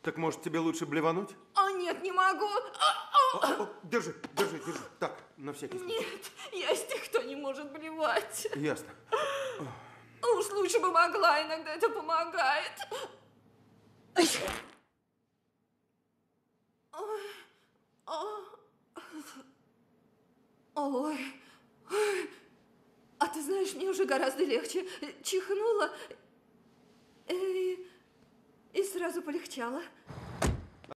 Так может тебе лучше блевануть? А нет, не могу. Держи. Так, на всякий случай. Нет, я из тех, кто не может блевать. Ясно. Уж лучше бы могла, иногда это помогает. Ой. А ты знаешь, мне уже гораздо легче. Чихнула и сразу полегчало.